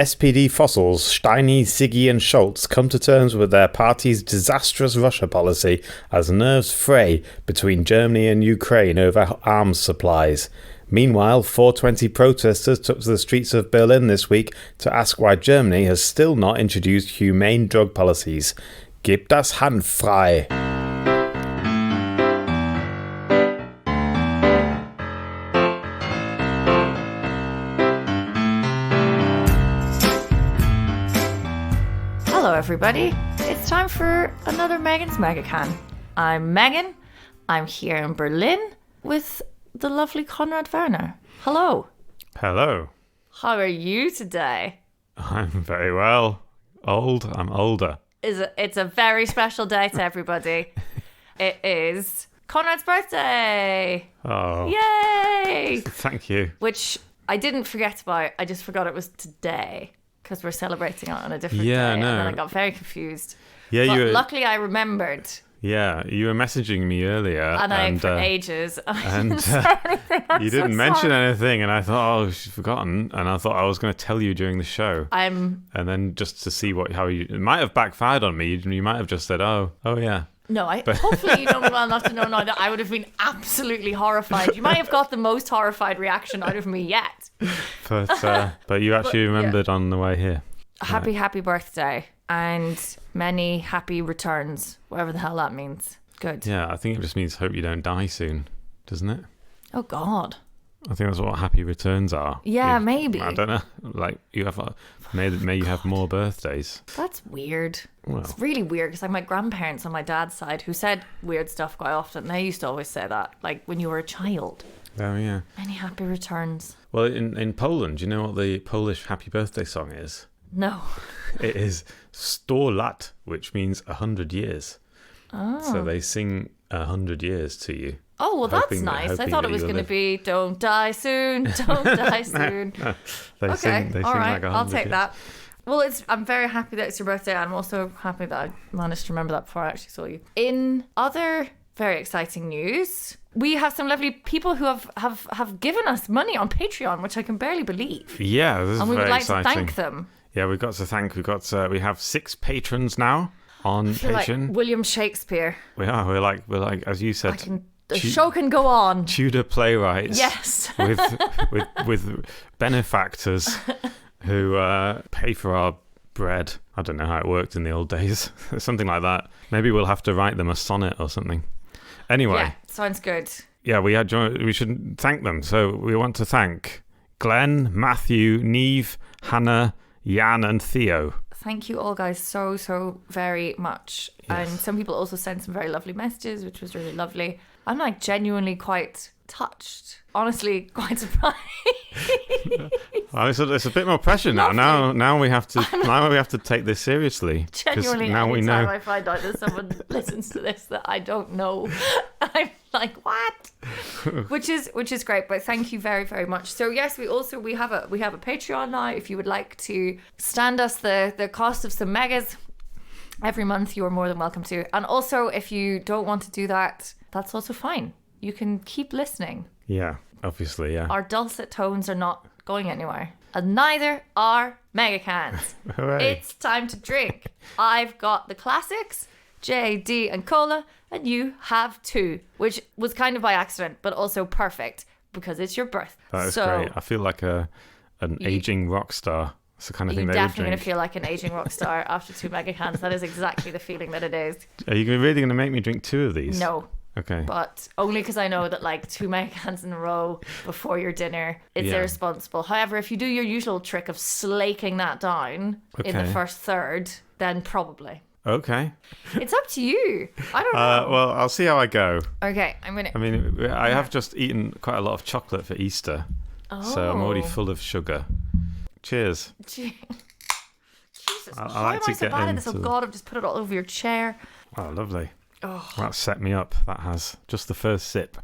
SPD fossils Steini, Siggi and Scholz come to terms with their party's disastrous Russia policy as nerves fray between Germany and Ukraine over arms supplies. Meanwhile, 420 protesters took to the streets of Berlin this week to ask why Germany has still not introduced humane drug policies. Gebt das Hanf, frei. Hello everybody, it's time for another Megan's Megacan. I'm Megan, I'm here in Berlin with the lovely Konrad Werner. Hello. Hello. How are you today? I'm very well. I'm older. It's a very special day to everybody. It is Konrad's birthday. Oh. Yay! Thank you. Which I didn't forget about, I just forgot it was today. Because we're celebrating it on a different day. No. And then I got very confused. Yeah, but luckily I remembered. Yeah, you were messaging me earlier. And for ages. And you didn't mention anything. And I thought, oh, she's forgotten. And I thought I was going to tell you during the show. And then just to see it might have backfired on me. You might have just said, oh yeah. No, hopefully you know me well enough to know now that I would have been absolutely horrified. You might have got the most horrified reaction out of me yet. But you actually remembered on the way here. Happy birthday and many happy returns, whatever the hell that means. Good. Yeah, I think it just means hope you don't die soon, doesn't it? Oh, God. I think that's what happy returns are. Yeah, maybe. I don't know. Like you have, may you have more birthdays. That's weird. Well. It's really weird because like my grandparents on my dad's side, who said weird stuff quite often, they used to always say that, like when you were a child. Oh yeah. Many happy returns. Well, in Poland, do you know what the Polish happy birthday song is? No. It is 100 lat, which means 100 years. Oh. So they sing 100 years to you. Oh, well, that's nice. I thought it was going to be, don't die soon, don't die soon. No. They sing all right, like 100 I'll take years. that. Well, I'm very happy that it's your birthday. I'm also happy that I managed to remember that before I actually saw you. In other very exciting news, we have some lovely people who have given us money on Patreon, which I can barely believe. Yeah, this is very exciting. And we would like to thank them. Yeah, we've got to thank. We have 6 patrons now on I feel Patreon. like William Shakespeare. We are. We're like as you said. The show can go on. Tudor playwrights. Yes. with benefactors who pay for our bread. I don't know how it worked in the old days. Something like that. Maybe we'll have to write them a sonnet or something. Anyway. Yeah, sounds good. Yeah, we should thank them. So we want to thank Glenn, Matthew, Neve, Hannah, Jan and Theo. Thank you all guys so very much. Yes. And some people also sent some very lovely messages, which was really lovely. I'm like genuinely quite touched. Honestly, quite surprised. Well, it's a bit more pressure now. Now we have to take this seriously. Genuinely, now we know. anytime I find out that someone listens to this that I don't know, I'm like, what? which is great. But thank you very very much. So yes, we have a Patreon now. If you would like to stand us the cost of some megas every month, you are more than welcome to. And also, if you don't want to do that, that's also fine. You can keep listening. Yeah, obviously, yeah. Our dulcet tones are not going anywhere. And neither are Megacans. Hooray. It's time to drink. I've got the classics, JD and Cola, and you have 2, which was kind of by accident, but also perfect because it's your birth. That is great. I feel like an aging rock star. It's the kind of thing they would drink. You're definitely going to feel like an aging rock star after 2 Megacans. That is exactly the feeling that it is. Are you really going to make me drink 2 of these? No. Okay. But only because I know that like 2 Megacans in a row before your dinner is irresponsible. However, if you do your usual trick of slaking that down in the first third, then probably. Okay. It's up to you. I don't know. Well, I'll see how I go. Okay, I have just eaten quite a lot of chocolate for Easter. So I'm already full of sugar. Cheers. Jesus. I like am to I so get bad at this? Oh into- God, I've just put it all over your chair. Oh, lovely. Oh. That set me up. That has. Just the first sip.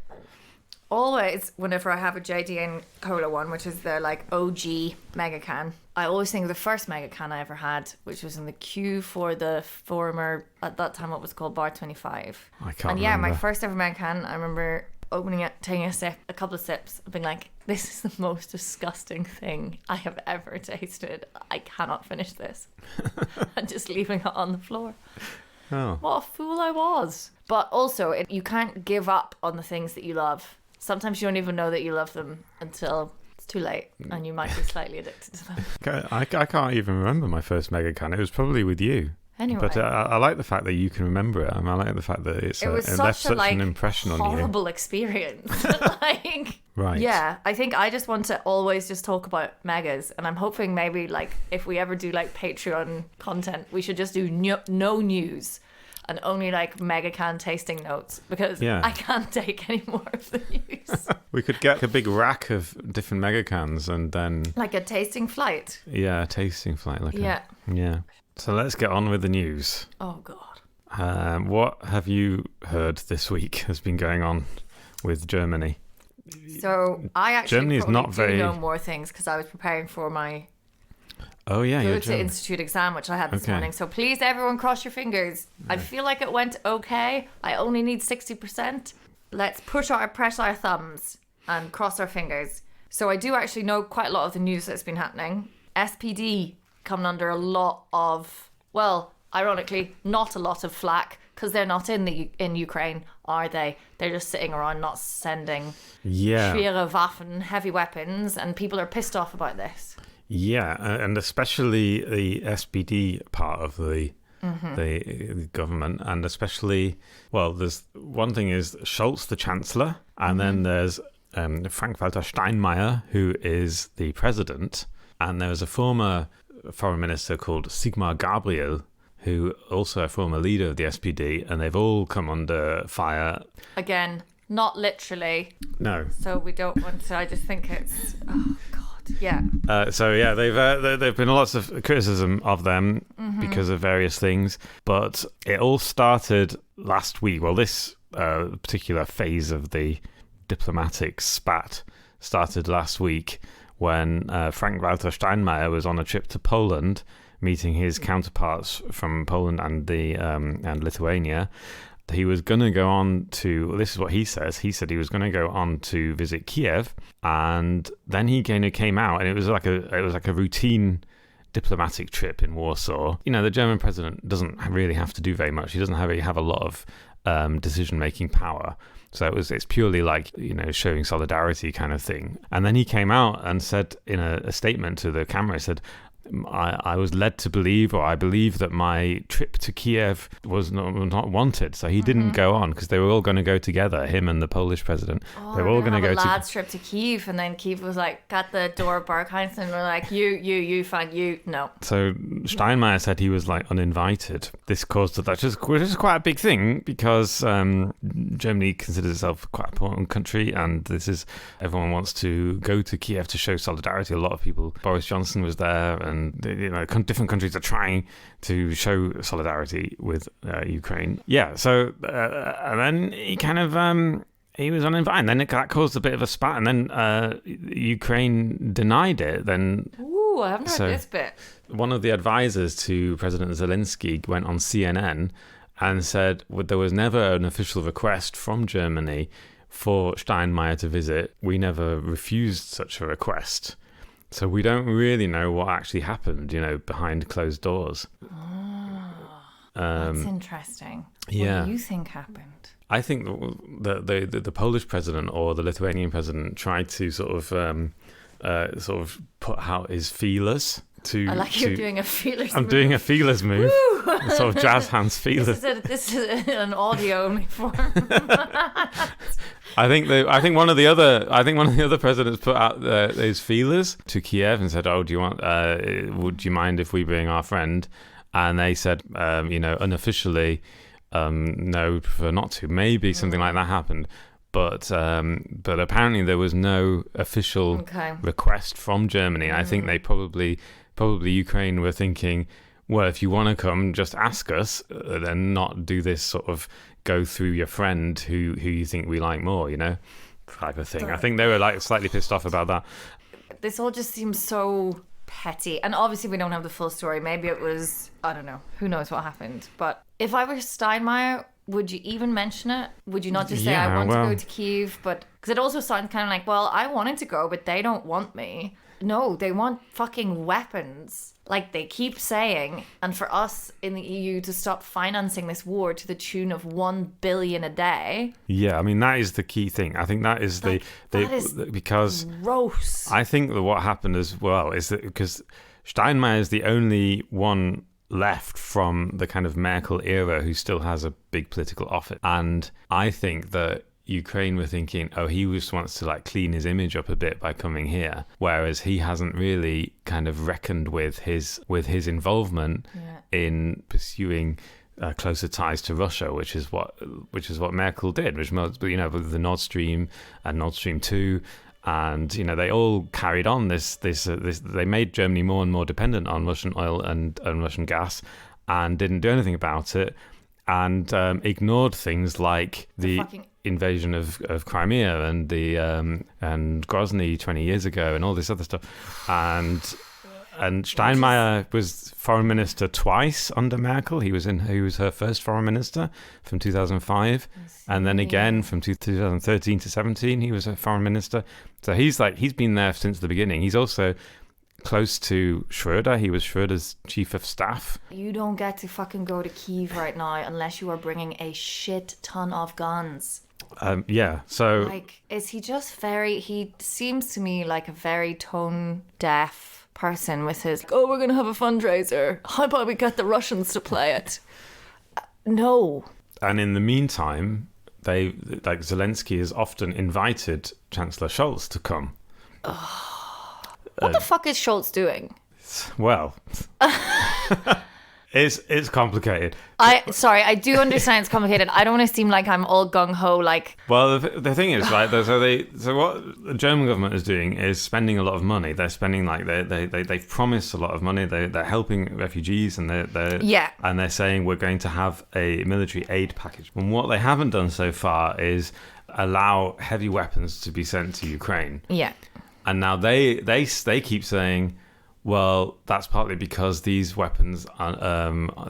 Always, whenever I have a JD and Cola one, which is the like OG Megacan, I always think of the first Megacan I ever had, which was in the queue for the former, at that time it was called Bar 25. I can't And yeah, remember. my first ever Megacan, I remember opening it taking a couple of sips, and being like, this is the most disgusting thing I have ever tasted. I cannot finish this. And just leaving it on the floor. Oh. What a fool I was. But also, you can't give up on the things that you love. Sometimes you don't even know that you love them until it's too late, and you might be slightly addicted to them. I can't even remember my first Megacan. It was probably with you. Anyway. But I like the fact that you can remember it. I like the fact that it left such an impression on you. Horrible experience. Like, right. Yeah, I think I just want to always just talk about megas, and I'm hoping maybe like if we ever do like Patreon content, we should just do no news and only like Megacan tasting notes, because I can't take any more of the news. We could get a big rack of different Megacans and then like a tasting flight. Yeah, a tasting flight. Yeah. So let's get on with the news. Oh, God. What have you heard this week has been going on with Germany? So I actually Germany is not very... know more things because I was preparing for my Goethe Institute exam, which I had this morning. So please, everyone, cross your fingers. Yeah. I feel like it went okay. I only need 60%. Let's press our thumbs and cross our fingers. So I do actually know quite a lot of the news that's been happening. SPD coming under a lot of, well, ironically, not a lot of flack, because they're not in Ukraine, are they? They're just sitting around not sending schwere Waffen, heavy weapons, and people are pissed off about this. Yeah, and especially the SPD part of the government, and especially, well, there's one thing is Scholz, the Chancellor, and then there's Frank-Walter Steinmeier, who is the president, and there's a former foreign minister called Sigmar Gabriel, who also a former leader of the SPD, and they've all come under fire. Again, not literally. No. So we don't want to, I just think it's, oh God, yeah. There've been lots of criticism of them because of various things, but it all started last week. Well, this particular phase of the diplomatic spat started last week when Frank-Walter Steinmeier was on a trip to Poland, meeting his counterparts from Poland and Lithuania. He was going to go on to, this is what he says, he said he was going to go on to visit Kiev, and then he kind of came out, and it was like a routine diplomatic trip in Warsaw. You know, the German president doesn't really have to do very much. He doesn't really have a lot of decision-making power. So it's purely like, you know, showing solidarity kind of thing. And then he came out and said in a statement to the camera, he said, I was led to believe, or I believe that my trip to Kiev was not wanted. So he didn't go on because they were all going to go together, him and the Polish president. They were all going to go to lads trip to Kiev, and then Kiev was like, got the door Barkheim, and we're like, you find you, no. So Steinmeier said he was like uninvited. This caused that, which is quite a big thing because Germany considers itself quite an important country, and everyone wants to go to Kiev to show solidarity. A lot of people, Boris Johnson was there, and different countries are trying to show solidarity with Ukraine. Yeah, so and then he kind of he was uninvited. And then that caused a bit of a spat, and then Ukraine denied it. Then I haven't heard this bit. One of the advisors to President Zelensky went on CNN and said there was never an official request from Germany for Steinmeier to visit. We never refused such a request. So we don't really know what actually happened, you know, behind closed doors. That's interesting. Yeah. What do you think happened? I think the Polish president or the Lithuanian president tried to sort of put out his feelers. I like you're doing a feelers move. I'm doing a feelers move. Sort of jazz hands feelers. This is an audio only form. I think one of the other presidents put out his feelers to Kiev and said, "Oh, do you want? Would you mind if we bring our friend?" And they said, unofficially, no, prefer not to. Maybe something like that happened. But apparently there was no official request from Germany. I think they probably Ukraine were thinking, well, if you want to come, just ask us, and not do this sort of go through your friend who you think we like more, you know, type of thing. I think they were like slightly pissed off about that. This all just seems so petty, and obviously we don't have the full story. Maybe it was, I don't know, who knows what happened. But if I were Steinmeier, would you even mention it? Would you not just say, I want to go to Kyiv, but Because it also sounds kind of like, well, I wanted to go, but they don't want me. No, they want fucking weapons. Like they keep saying, and for us in the EU to stop financing this war to the tune of 1 billion a day. Yeah, I mean, that is the key thing. I think that is because gross. I think that what happened as well is that because Steinmeier is the only one left from the kind of Merkel era who still has a big political office. And I think that Ukraine were thinking, oh, he just wants to like clean his image up a bit by coming here, whereas he hasn't really kind of reckoned with his involvement in pursuing closer ties to Russia, which is what Merkel did, which with the Nord Stream and Nord Stream 2. And they all carried on this. They made Germany more and more dependent on Russian oil and Russian gas, and didn't do anything about it, and ignored things like the invasion of Crimea and the and Grozny 20 years ago and all this other stuff. And Steinmeier was foreign minister twice under Merkel. He was her first foreign minister from 2005, and then again from 2013 to 17 he was a foreign minister. So he's been there since the beginning. He's also close to Schröder. He was Schröder's chief of staff. You don't get to fucking go to Kyiv right now unless you are bringing a shit ton of guns. So like, is he just he seems to me like a very tone deaf person with his, oh, we're going to have a fundraiser. How about we get the Russians to play it? No. And in the meantime, Zelensky has often invited Chancellor Scholz to come. What the fuck is Scholz doing? Well, it's complicated. I do understand it's complicated. I don't want to seem like I'm all gung-ho, like... Well, the thing is, right, so what the German government is doing is spending a lot of money. They're spending, they've promised a lot of money. They're helping refugees, and they're saying we're going to have a military aid package. And what they haven't done so far is allow heavy weapons to be sent to Ukraine. Yeah. And now they keep saying, well, that's partly because these weapons,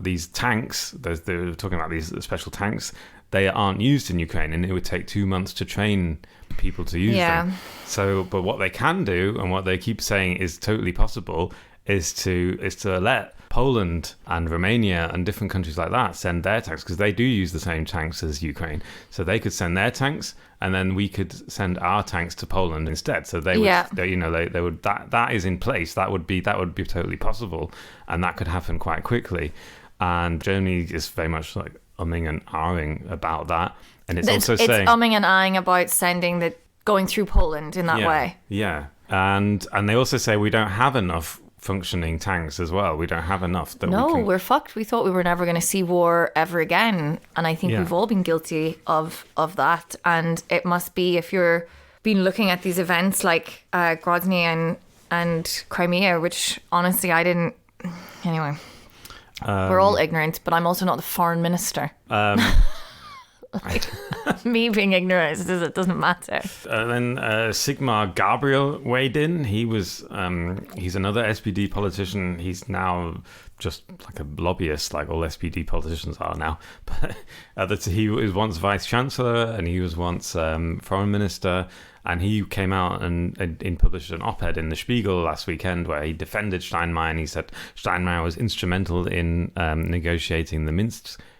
these tanks, they're talking about these special tanks, they aren't used in Ukraine, and it would take 2 months to train people to use them. So, but what they can do, and what they keep saying is totally possible, is to let Poland and Romania and different countries like that send their tanks, because they do use the same tanks as Ukraine. So they could send their tanks, and then we could send our tanks to Poland instead. So they would, they would. That is in place. That would be totally possible, and that could happen quite quickly. And Germany is very much like umming and ahhing about that, and it's also saying umming and ahhing about going through Poland in that way. Yeah, and they also say we don't have enough functioning tanks as well. We don't have enough. We're fucked. We thought we were never going to see war ever again, and I think we've all been guilty of that. And it must be, if you're been looking at these events like Grozny and Crimea, which honestly I didn't. Anyway, we're all ignorant, but I'm also not the foreign minister. Me being ignorant, it doesn't matter. Then Sigmar Gabriel weighed in. He's another SPD politician. He's now just like a lobbyist, like all SPD politicians are now. But he was once vice chancellor, and he was once foreign minister. And he came out and published an op-ed in the Spiegel last weekend where he defended Steinmeier, and he said Steinmeier was instrumental in negotiating the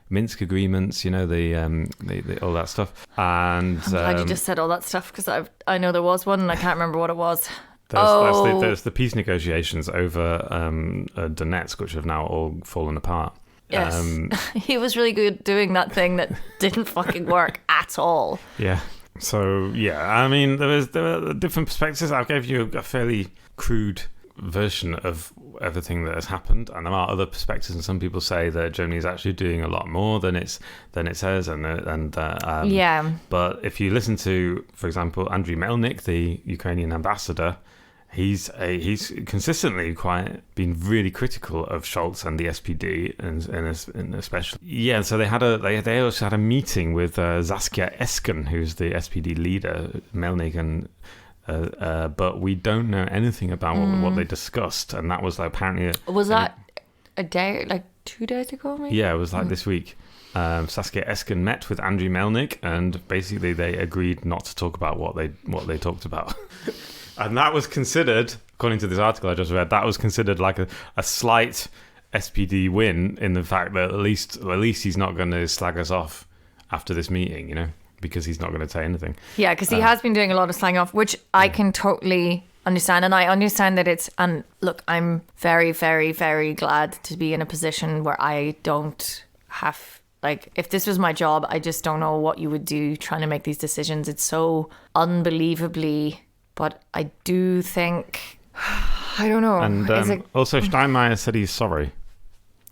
Minsk agreements, the all that stuff. And I'm glad you just said all that stuff, because I know there was one and I can't remember what it was. There's the peace negotiations over Donetsk, which have now all fallen apart. Yes, he was really good doing that thing that didn't fucking work at all. Yeah. So I mean, there were different perspectives. I gave you a fairly crude version of everything that has happened, and there are other perspectives, and some people say that Germany is actually doing a lot more than it says, but if you listen to, for example, Andriy Melnik, the Ukrainian ambassador, he's consistently been really critical of Scholz and the SPD, and especially so they also had a meeting with Saskia Esken, who's the SPD leader, Melnik, and but we don't know anything about what they discussed, and that was apparently was that a day, like 2 days ago, maybe? Yeah, it was this week. Saskia Esken met with Andrew Melnick, and basically they agreed not to talk about what they talked about. And that was considered, according to this article I just read, that was considered like a slight SPD win, in the fact that at least he's not going to slag us off after this meeting, you know, because he's not going to say anything. Yeah, because he has been doing a lot of slang off, which I can totally understand. And I understand that and look, I'm very, very, very glad to be in a position where I don't have, like, if this was my job, I just don't know what you would do trying to make these decisions. It's so unbelievably, but I do think, I don't know. And also Steinmeier said he's sorry.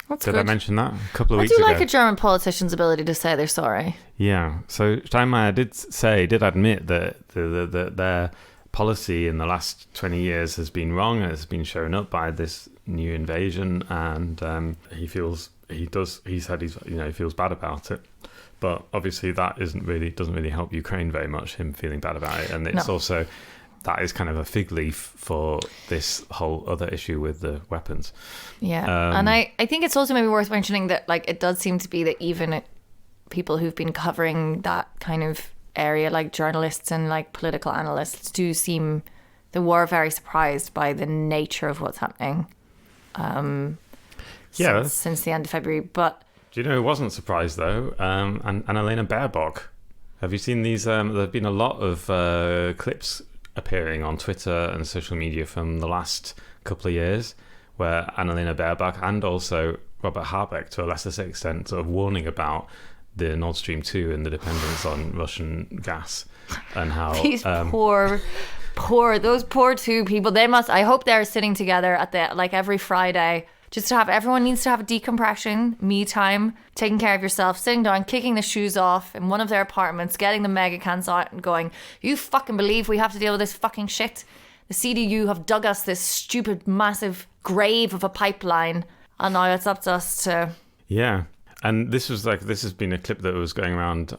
That's Did good. I mention that a couple of weeks ago? I ago? do like a German politician's ability to say they're sorry. Yeah. So Steinmeier did admit that their policy in the last 20 years has been wrong, and it's been shown up by this new invasion, and he said he feels bad about it. But obviously that doesn't really help Ukraine very much, him feeling bad about it. And it's also, that is kind of a fig leaf for this whole other issue with the weapons. Yeah. And I think it's also maybe worth mentioning that, like, it does seem to be that even people who've been covering that kind of area, like journalists and like political analysts, they were very surprised by the nature of what's happening since the end of February. But do you know who wasn't surprised though? Annalena Baerbock. Have you seen these? There have been a lot of clips appearing on Twitter and social media from the last couple of years where Annalena Baerbock and also Robert Habeck, to a lesser extent, sort of warning about the Nord Stream 2 and the dependence on Russian gas, and how these those poor two people, I hope they're sitting together at every Friday, just to have, everyone needs to have a decompression, me time, taking care of yourself, sitting down, kicking the shoes off in one of their apartments, getting the Megacans out and going, you fucking believe we have to deal with this fucking shit? The CDU have dug us this stupid massive grave of a pipeline, and now it's up to us to... Yeah. And this has been a clip that was going around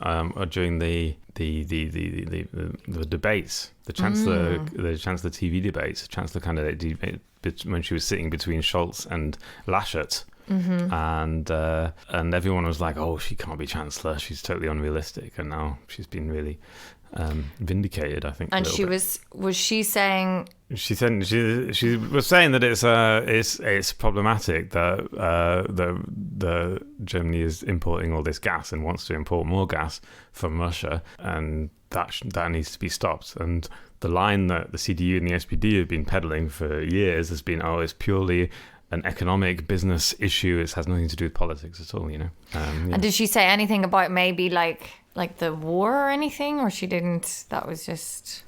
during the debates, the Chancellor TV debates, Chancellor candidate debate, when she was sitting between Scholz and Laschet, and everyone was like, "Oh, she can't be Chancellor; she's totally unrealistic." And now she's been really vindicated, I think. And was she saying? She was saying that it's problematic that the Germany is importing all this gas and wants to import more gas from Russia, and that needs to be stopped. And the line that the CDU and the SPD have been peddling for years has been, it's purely an economic business issue. It has nothing to do with politics at all, you know. And did she say anything about maybe like the war or anything, or she didn't? That was just...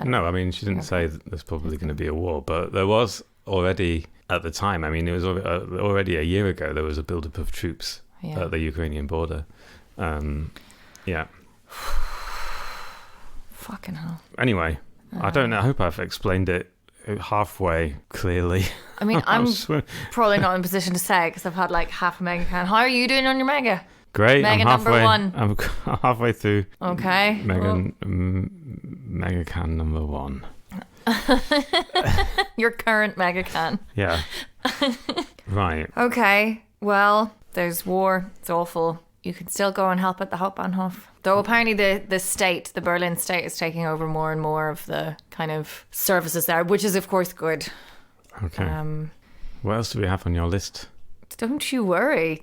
No, I mean, she didn't say that there's probably going to be a war, but there was already, at the time, I mean, it was already a year ago, there was a buildup of troops at the Ukrainian border. Yeah. Fucking hell. Anyway, I don't know. I hope I've explained it halfway clearly. I mean, I'm probably not in a position to say, because I've had like half a Megacan. How are you doing on your Mega? Great. Mega number one. I'm halfway through. Okay. Megacan number one. Your current Megacan. Yeah. Right. Okay. Well, there's war. It's awful. You can still go and help at the Hauptbahnhof. Though apparently the Berlin state is taking over more and more of the kind of services there, which is of course good. Okay. What else do we have on your list? Don't you worry,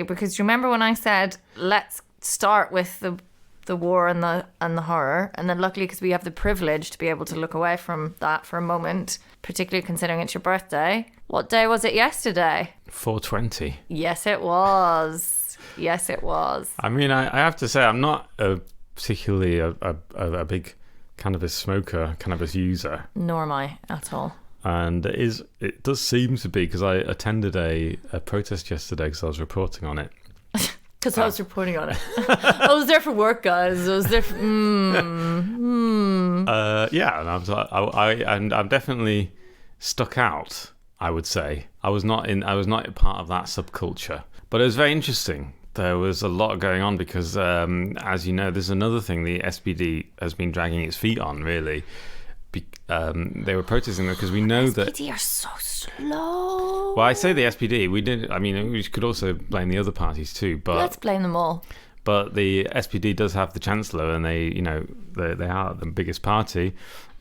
because you remember when I said let's start with the war and the horror, and then luckily, because we have the privilege to be able to look away from that for a moment, particularly considering it's your birthday. What day was it yesterday? 420. Yes, it was. I mean, I have to say, I'm not particularly a big cannabis user. Nor am I at all. And it does seem to be, because I attended a protest yesterday because I was reporting on it. Because I was reporting on it. I was there for work, guys. I was there for... Yeah, and I'm definitely stuck out, I would say. I was not part of that subculture. But it was very interesting. There was a lot going on because, as you know, there's another thing the SPD has been dragging its feet on, really. they were protesting because we know that. SPD are so slow. Well, I say the SPD. We did. I mean, we could also blame the other parties too, but let's blame them all. But the SPD does have the chancellor, and they are the biggest party,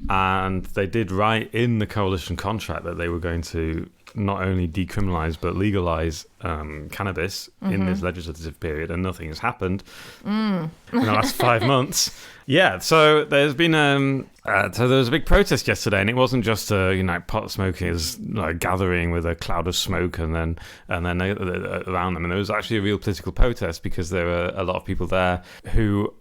and they did write in the coalition contract that they were going to not only decriminalise but legalise cannabis in this legislative period, and nothing has happened in the last 5 months. Yeah, so there's been so there was a big protest yesterday, and it wasn't just pot smokers gathering with a cloud of smoke and then around them, and there was actually a real political protest because there were a lot of people there who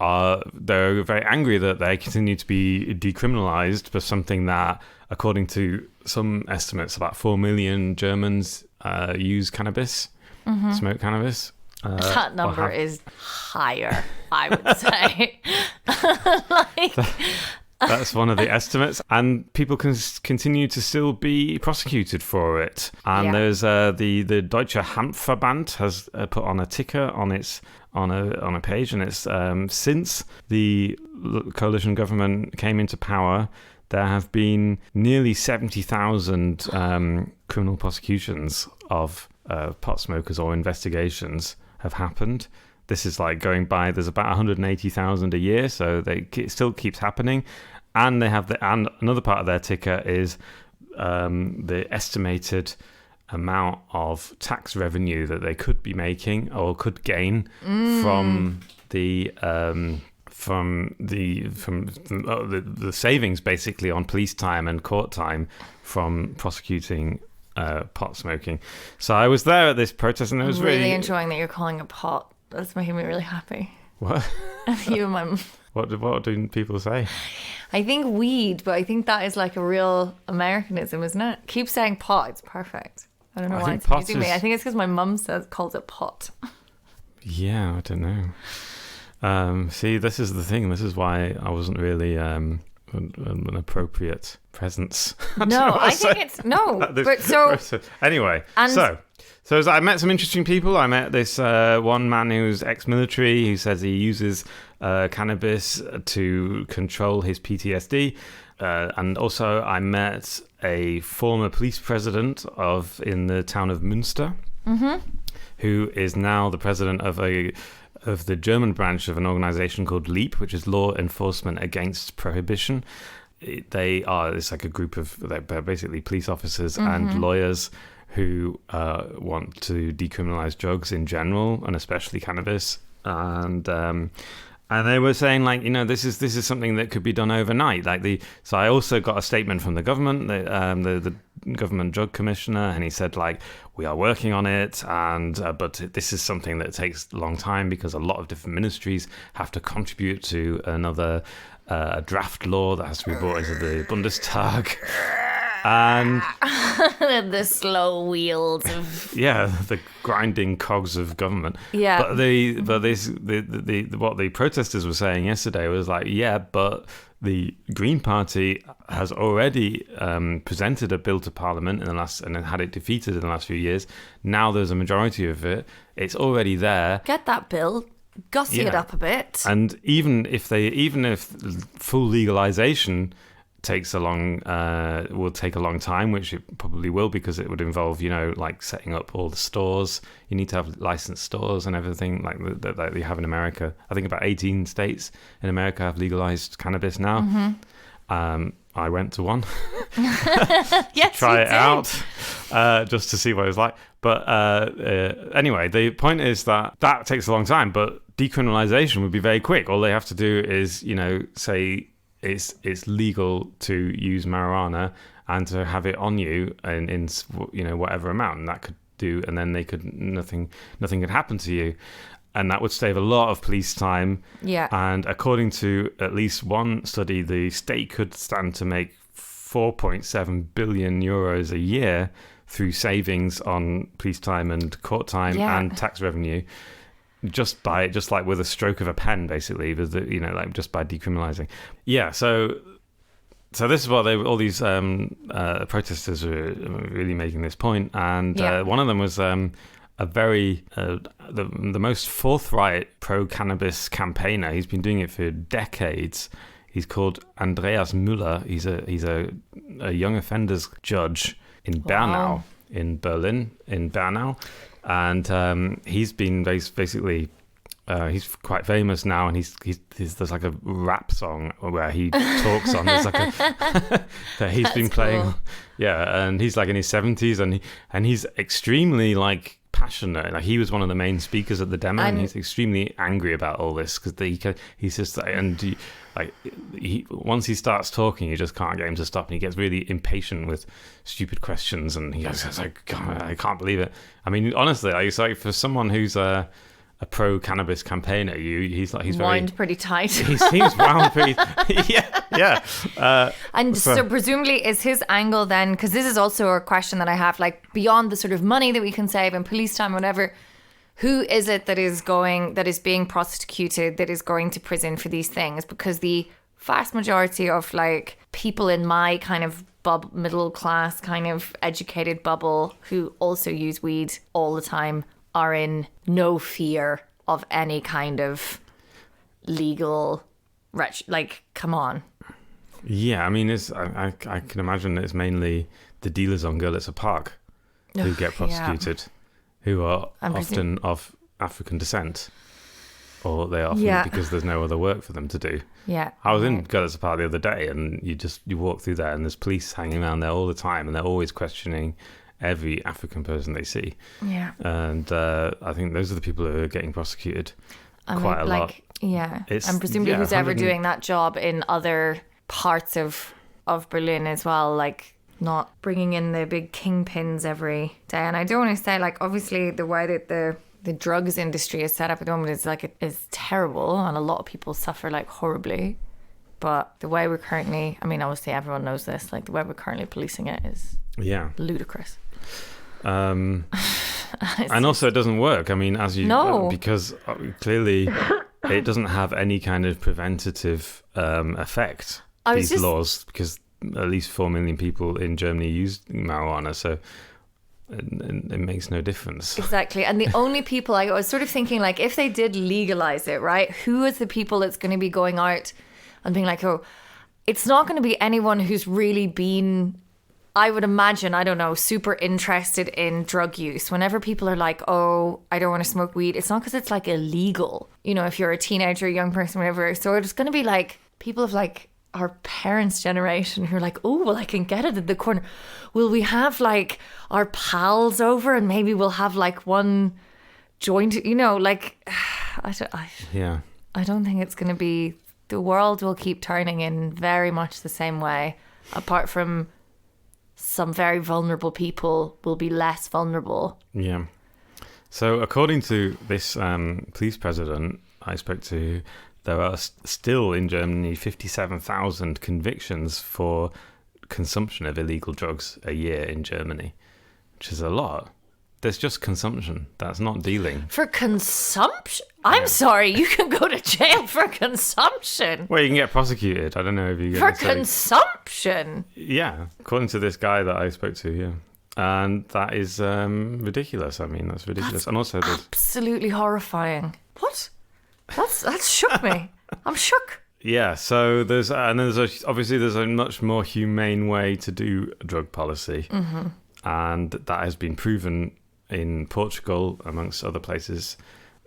they're very angry that they continue to be decriminalised for something that, according to some estimates, about 4 million Germans use cannabis, smoke cannabis. That number is higher, I would say. That's one of the estimates, and people can continue to still be prosecuted for it. And there's the Deutsche Hanfverband has put on a ticker on a page, and it's since the coalition government came into power, there have been nearly 70,000 criminal prosecutions of pot smokers, or investigations have happened. This is going by, there's about 180,000 a year, so it still keeps happening. And they have and another part of their ticker is the estimated amount of tax revenue that they could be making or could gain from the savings, basically, on police time and court time from prosecuting pot smoking. So I was there at this protest, and it was really enjoying that you're calling it pot. That's making me really happy. What? You and my. What do people say? I think weed, but I think that is a real Americanism, isn't it? Keep saying pot. It's perfect. I don't know why it's amusing me. I think it's because my mum calls it pot. Yeah, I don't know. See, this is the thing. This is why I wasn't really an appropriate presence. No, I think it's no. But so anyway, so I met some interesting people. I met this one man who's ex-military who says he uses cannabis to control his PTSD. And also I met a former police president in the town of Münster, who is now the president of the German branch of an organization called LEAP, which is Law Enforcement Against Prohibition. It's a group of, they're basically police officers and lawyers who want to decriminalize drugs in general, and especially cannabis. And they were saying, this is something that could be done overnight. So I also got a statement from the government, the government drug commissioner, and he said, we are working on it, but this is something that takes a long time because a lot of different ministries have to contribute to another draft law that has to be brought into the Bundestag. And the slow wheels of the grinding cogs of government. Yeah. But what the protesters were saying yesterday was but the Green Party has already presented a bill to Parliament and had it defeated in the last few years. Now there's a majority of it. It's already there. Get that bill. Gussy it up a bit. And even if full legalization will take a long time, which it probably will, because it would involve setting up all the stores. You need to have licensed stores and everything that you have in America. I think about 18 states in America have legalized cannabis now. I went to one yes, to try it out just to see what it was like. But anyway, the point is that takes a long time, but decriminalization would be very quick. All they have to do is say it's legal to use marijuana and to have it on you in whatever amount, and that could do, and then nothing could happen to you, and that would save a lot of police time. Yeah. And according to at least one study, the state could stand to make 4.7 billion euros a year through savings on police time and court time and tax revenue. Just with a stroke of a pen, basically, just by decriminalizing. Yeah, so this is what all these protesters are really making this point, and one of them was a very the most forthright pro-cannabis campaigner. He's been doing it for decades. He's called Andreas Müller. He's a young offenders judge in Bernau, in Berlin, in Bernau. And he's been basically... he's quite famous now, and he's there's like a rap song where he talks on. There's like a that he's been playing, cool. Yeah, and he's like in his 70s, and he's extremely like passionate. Like he was one of the main speakers at the demo, and he's extremely angry about all this because he's just once he starts talking, you just can't get him to stop, and he gets really impatient with stupid questions, and he goes like, God, I can't believe it. I mean, honestly, it's like for someone who's a pro-cannabis campaigner, he's wound very pretty tight. He seems wound pretty, yeah. And so presumably, is his angle then? Because this is also a question that I have, like beyond the sort of money that we can save and police time, whatever. Who is it that is being prosecuted, that is going to prison for these things? Because the vast majority of like people in my kind of middle class kind of educated bubble who also use weed all the time are in no fear of any kind of legal like, come on. Yeah, I mean, I can imagine it's mainly the dealers on Görlitzer Park who get prosecuted, who are often of African descent, or they are often because there's no other work for them to do. Yeah, I was in Görlitzer Park the other day, and you walk through there, and there's police hanging around there all the time, and they're always questioning every African person they see. Yeah. And I think those are the people who are getting prosecuted quite a lot. Yeah. And presumably who's ever doing that job in other parts of Berlin as well, like not bringing in the big kingpins every day. And I don't want to say, like, obviously the way that the drugs industry is set up at the moment is like, it is terrible, and a lot of people suffer like horribly. But the way we're currently, I mean, obviously everyone knows this, like the way we're currently policing it is ludicrous. And also it doesn't work. I mean, because clearly it doesn't have any kind of preventative effect, these laws, because at least 4 million people in Germany use marijuana, so it makes no difference. Exactly. And the only people, I was sort of thinking, like, if they did legalize it, right, who is the people that's going to be going out and being like, oh, it's not going to be anyone who's really been, I would imagine, I don't know, super interested in drug use. Whenever people are like, oh, I don't want to smoke weed, it's not because it's like illegal, you know, if you're a teenager, a young person, whatever. So it's going to be like people of like our parents' generation who are like, oh, well, I can get it at the corner. Will we have like our pals over and maybe we'll have like one joint, you know, like, I don't think it's going to be, the world will keep turning in very much the same way, apart from some very vulnerable people will be less vulnerable. Yeah. So according to this police president I spoke to, there are still in Germany 57,000 convictions for consumption of illegal drugs a year in Germany, which is a lot. There's just consumption. That's not dealing. For consumption? I'm sorry, you can go to jail for consumption. Well, you can get prosecuted. I don't know if you get for consumption. Yeah, according to this guy that I spoke to, yeah. And that is ridiculous. I mean, that's ridiculous. That's and also absolutely horrifying. What? That shook me. I'm shook. Yeah, so there's a much more humane way to do drug policy. Mm-hmm. And that has been proven in Portugal, amongst other places.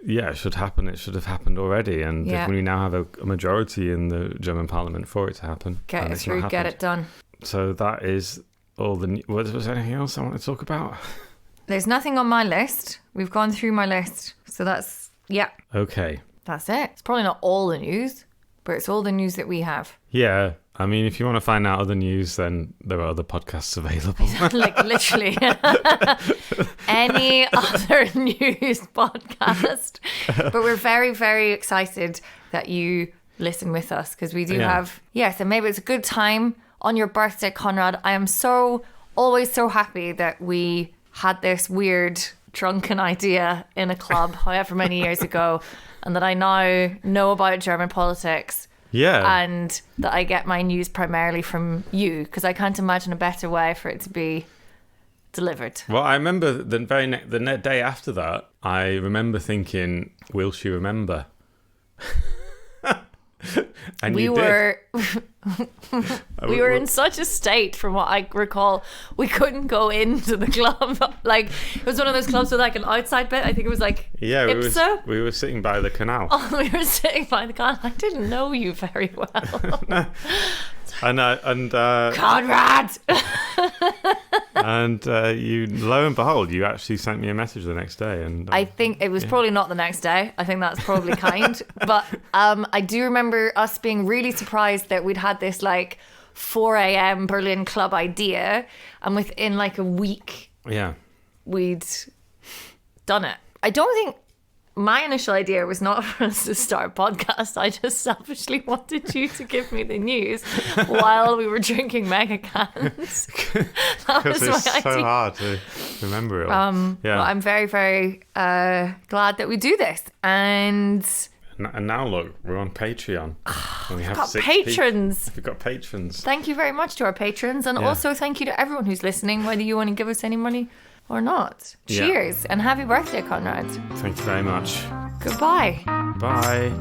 Yeah, it should happen. It should have happened already. And if we now have a majority in the German parliament for it to happen. Get it through, get it done. So that is all the... Was there anything else I want to talk about? There's nothing on my list. We've gone through my list. So that's, yeah. Okay. That's it. It's probably not all the news, but it's all the news that we have. Yeah. I mean, if you want to find out other news, then there are other podcasts available. Like, literally. Any other news podcast. But we're very, very excited that you listen with us, because we do have... Yes, and maybe it's a good time on your birthday, Conrad. I am always so happy that we had this weird drunken idea in a club however many years ago, and that I now know about German politics. Yeah. And that I get my news primarily from you, because I can't imagine a better way for it to be delivered. Well, I remember the day after that, I remember thinking, will she remember? And we you were did. we were in such a state, from what I recall, we couldn't go into the club. Like, it was one of those clubs with like an outside bit. I think it was like Ipsa. we were sitting by the canal. Oh, we were sitting by the canal. I didn't know you very well. And Conrad. and you, lo and behold, you actually sent me a message the next day. And I think it was probably not the next day. I think that's probably kind. But I do remember us being really surprised that we'd had this like 4 a.m. Berlin club idea, and within like a week, we'd done it. I don't think my initial idea was not for us to start a podcast. I just selfishly wanted you to give me the news while we were drinking Megacans. That was because it's my so idea. hard to remember it all. Well, I'm very, very glad that we do this. And now look, we're on Patreon. And we have got 6 patrons. We've got patrons. Thank you very much to our patrons. And also thank you to everyone who's listening, whether you want to give us any money or not. Cheers and happy birthday, Conrad. Thank you very much. Goodbye. Bye.